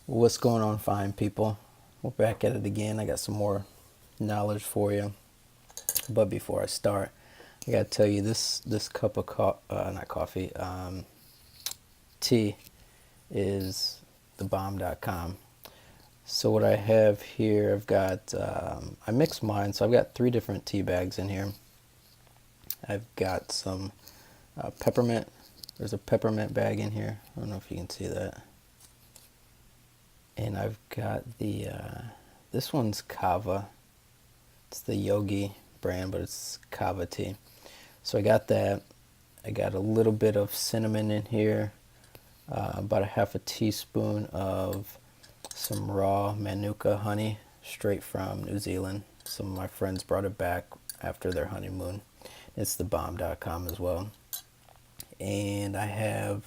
What's going on, fine people? We're back at it again. I got some more knowledge for you. But before I start, I gotta tell you this cup of not coffee, tea is thebomb.com. So what I have here, I've got I mix mine. So I've got 3 different tea bags in here. I've got some peppermint. There's a peppermint bag in here. I don't know if you can see that. And I've got this one's kava. It's the Yogi brand, but it's kava tea. So I got that. I got a little bit of cinnamon in here, about a half a teaspoon of some raw manuka honey straight from New Zealand. Some of my friends brought it back after their honeymoon. It's thebomb.com as well. And I have,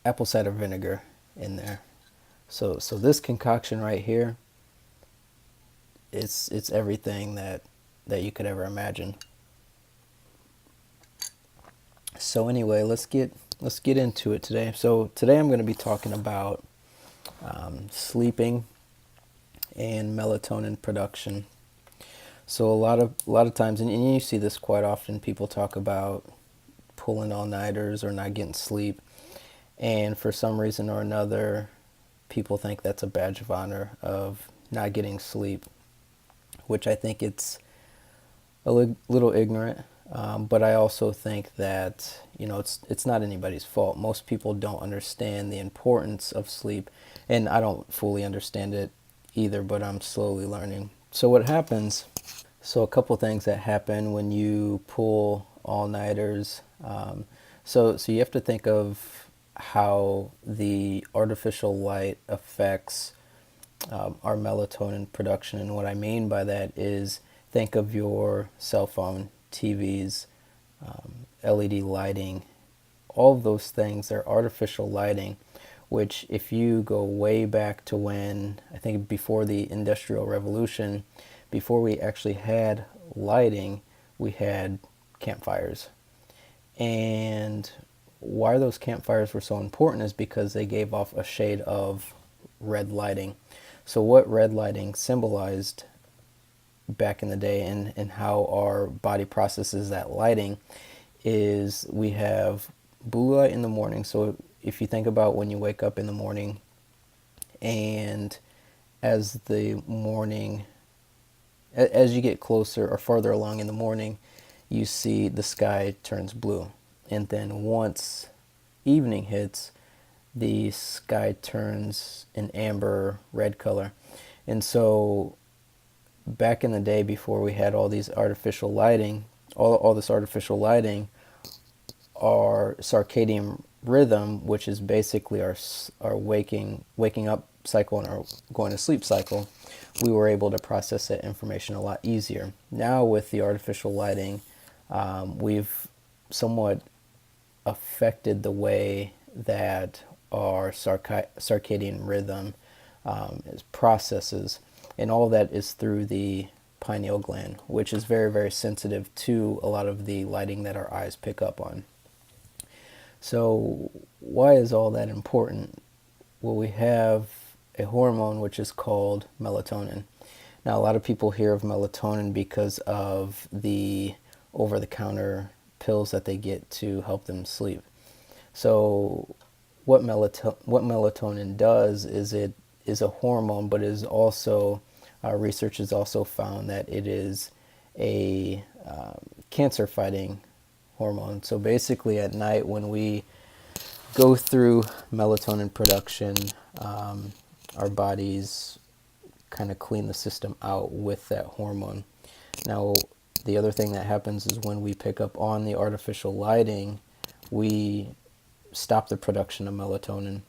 apple cider vinegar in there. So this concoction right here, it's everything that you could ever imagine. So anyway, let's get into it today. So today I'm going to be talking about sleeping and melatonin production. So a lot of times, and you see this quite often, people talk about pulling all-nighters or not getting sleep, and for some reason or another, people think that's a badge of honor of not getting sleep, which I think it's a little ignorant. But I also think that it's not anybody's fault. Most people don't understand the importance of sleep, and I don't fully understand it either, but I'm slowly learning. So what happens? So a couple things that happen when you pull all-nighters. So you have to think of how the artificial light affects our melatonin production, and what I mean by that is think of your cell phone, TVs, LED lighting, all of those things are artificial lighting, which if you go way back to when, I think before the Industrial Revolution, before we actually had lighting, we had campfires. And why those campfires were so important is because they gave off a shade of red lighting. So what red lighting symbolized back in the day, and how our body processes that lighting, is we have blue light in the morning. So if you think about when you wake up in the morning, and as the morning, as you get closer or farther along in the morning, you see the sky turns blue. And then once evening hits, the sky turns an amber red color. And so back in the day, before we had all these artificial lighting, all this artificial lighting, our circadian rhythm, which is basically our waking up cycle and our going to sleep cycle, we were able to process that information a lot easier. Now with the artificial lighting, we've somewhat affected the way that our circadian rhythm is processes, and all that is through the pineal gland, which is very, very sensitive to a lot of the lighting that our eyes pick up on. So why is all that important? Well, we have a hormone which is called melatonin. Now, a lot of people hear of melatonin because of the over-the-counter pills that they get to help them sleep. So what melatonin does is it is a hormone, but is also, research has also found that it is a cancer-fighting hormone. So basically at night when we go through melatonin production, our bodies kind of clean the system out with that hormone. Now, the other thing that happens is when we pick up on the artificial lighting, we stop the production of melatonin.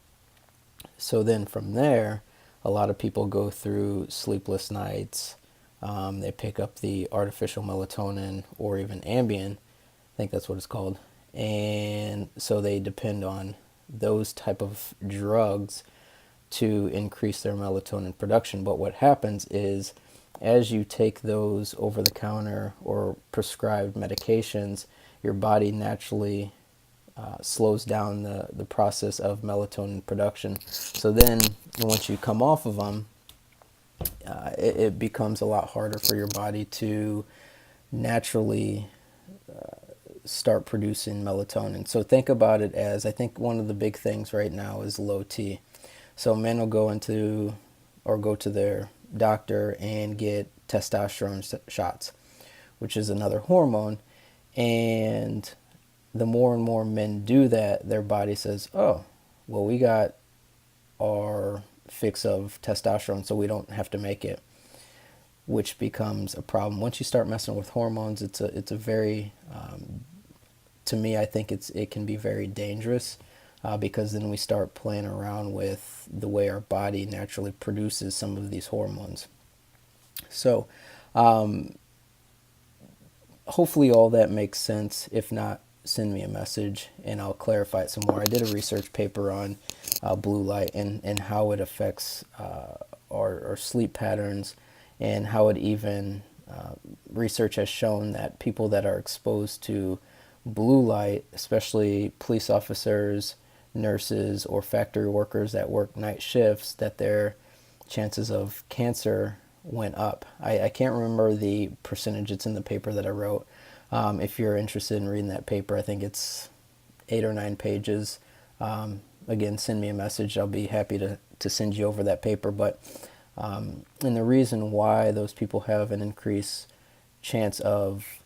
So then from there, a lot of people go through sleepless nights. They pick up the artificial melatonin or even Ambien. I think that's what it's called. And so they depend on those type of drugs to increase their melatonin production. But what happens is, as you take those over-the-counter or prescribed medications, your body naturally slows down the process of melatonin production. So then once you come off of them, it becomes a lot harder for your body to naturally start producing melatonin. So think about it as, I think one of the big things right now is low T. So men will go to their doctor and get testosterone shots, which is another hormone. And the more and more men do that, their body says, oh, well, we got our fix of testosterone, so we don't have to make it, which becomes a problem. Once you start messing with hormones, it's a very, to me, I think it can be very dangerous, because then we start playing around with the way our body naturally produces some of these hormones. So hopefully all that makes sense. If not, send me a message and I'll clarify it some more. I did a research paper on blue light and how it affects our sleep patterns, and how it even, research has shown that people that are exposed to blue light, especially police officers, nurses, or factory workers that work night shifts, that their chances of cancer went up. I can't remember the percentage. It's in the paper that I wrote. If you're interested in reading that paper, I think it's 8 or 9 pages. Again, send me a message. I'll be happy to send you over that paper. But and the reason why those people have an increased chance of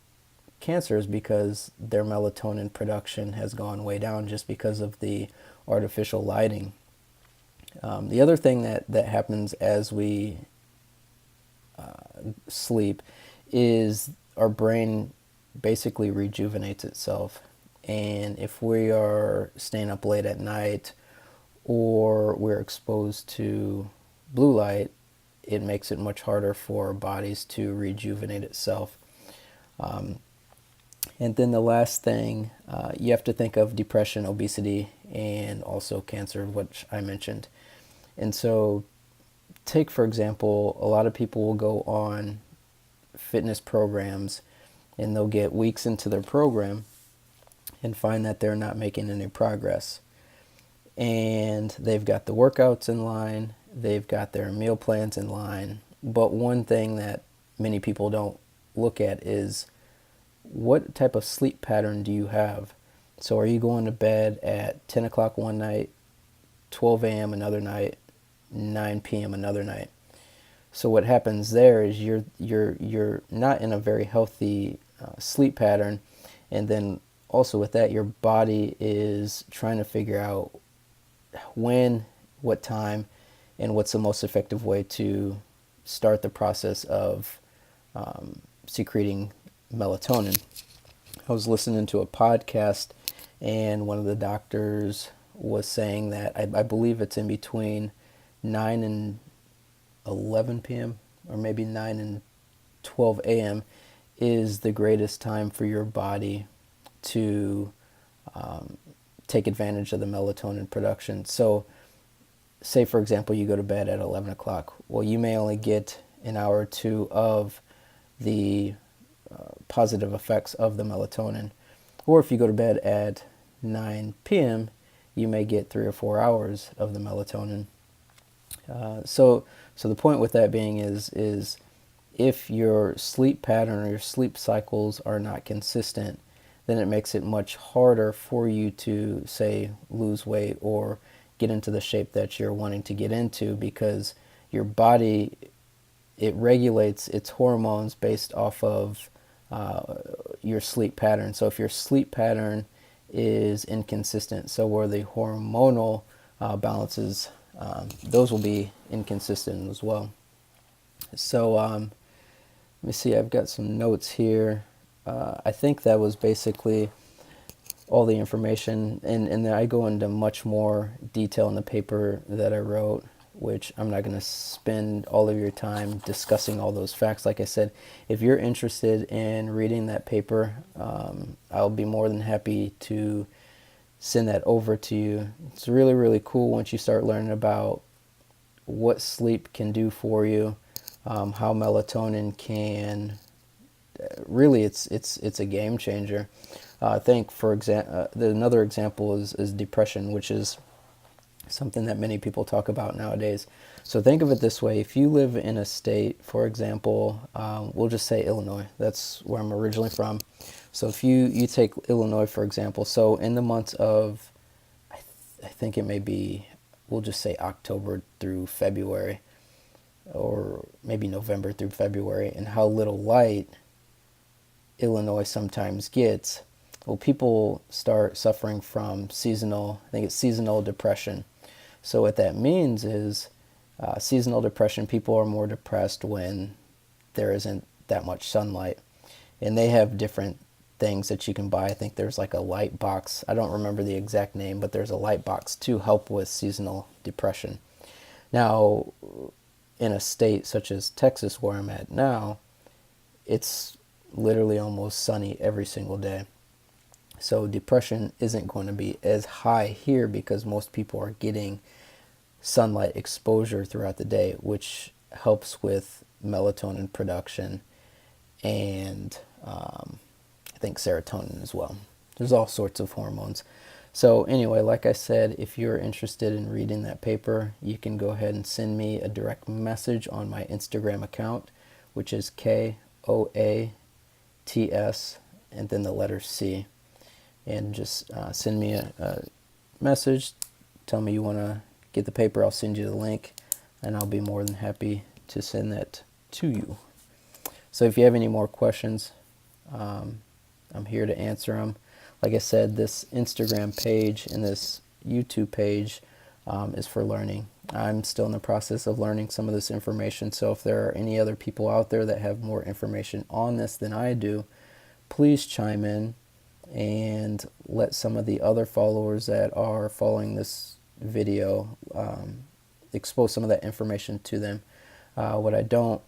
cancer is because their melatonin production has gone way down just because of the artificial lighting. The other thing that happens as we sleep is our brain basically rejuvenates itself. And if we are staying up late at night or we're exposed to blue light, it makes it much harder for our bodies to rejuvenate itself. And then the last thing, you have to think of depression, obesity, and also cancer, which I mentioned. And so take, for example, a lot of people will go on fitness programs and they'll get weeks into their program and find that they're not making any progress. And they've got the workouts in line, they've got their meal plans in line. But one thing that many people don't look at is, what type of sleep pattern do you have? So are you going to bed at 10 o'clock one night, 12 a.m. another night, 9 p.m. another night? So what happens there is you're not in a very healthy sleep pattern, and then also with that, your body is trying to figure out when, what time, and what's the most effective way to start the process of secreting melatonin. I was listening to a podcast, and one of the doctors was saying that I believe it's in between 9 and 11 p.m. or maybe 9 and 12 a.m. is the greatest time for your body to take advantage of the melatonin production. So say, for example, you go to bed at 11 o'clock. Well, you may only get an hour or two of the positive effects of the melatonin. Or if you go to bed at 9 p.m., you may get 3 or 4 hours of the melatonin. So the point with that being is if your sleep pattern or your sleep cycles are not consistent, then it makes it much harder for you to, say, lose weight or get into the shape that you're wanting to get into, because your body, it regulates its hormones based off of your sleep pattern. So if your sleep pattern is inconsistent, so where the hormonal balances, those will be inconsistent as well. So let me see, I've got some notes here. I think that was basically all the information, and then I go into much more detail in the paper that I wrote, which I'm not going to spend all of your time discussing all those facts. Like I said, if you're interested in reading that paper, I'll be more than happy to send that over to you. It's really, really cool once you start learning about what sleep can do for you, how melatonin can really it's a game changer. I think, for example, another example is depression, which is something that many people talk about nowadays. So think of it this way: if you live in a state, for example, we'll just say Illinois. That's where I'm originally from. So if you take Illinois, for example, so in the months of, I think it may be, we'll just say October through February, or maybe November through February, and how little light Illinois sometimes gets, well, people start suffering from seasonal, I think it's seasonal depression. So what that means is seasonal depression, people are more depressed when there isn't that much sunlight. And they have different things that you can buy. I think there's like a light box. I don't remember the exact name, but there's a light box to help with seasonal depression. Now, in a state such as Texas, where I'm at now, it's literally almost sunny every single day. So depression isn't going to be as high here because most people are getting sunlight exposure throughout the day, which helps with melatonin production and I think serotonin as well. There's all sorts of hormones. So anyway, like I said, if you're interested in reading that paper, you can go ahead and send me a direct message on my Instagram account, which is KOATS and then the letter C. And just send me a message. Tell me you want to get the paper. I'll send you the link, and I'll be more than happy to send that to you. So if you have any more questions, I'm here to answer them. Like I said, this Instagram page and this YouTube page is for learning. I'm still in the process of learning some of this information, so if there are any other people out there that have more information on this than I do, please chime in and let some of the other followers that are following this video expose some of that information to them. What I don't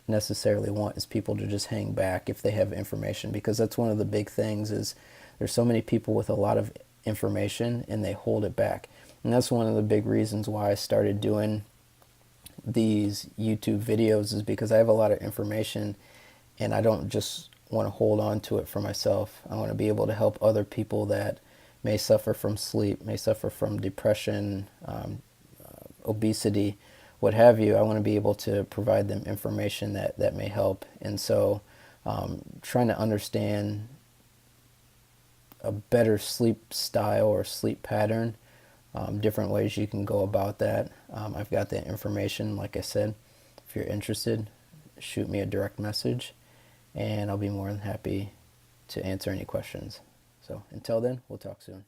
necessarily want is people to just hang back if they have information, because that's one of the big things is there's so many people with a lot of information and they hold it back. And that's one of the big reasons why I started doing these YouTube videos, is because I have a lot of information and I don't just want to hold on to it for myself. I want to be able to help other people that may suffer from sleep, may suffer from depression, obesity, what have you. I want to be able to provide them information that may help. And so trying to understand a better sleep style or sleep pattern, different ways you can go about that. I've got that information, like I said. If you're interested, shoot me a direct message, and I'll be more than happy to answer any questions. So until then, we'll talk soon.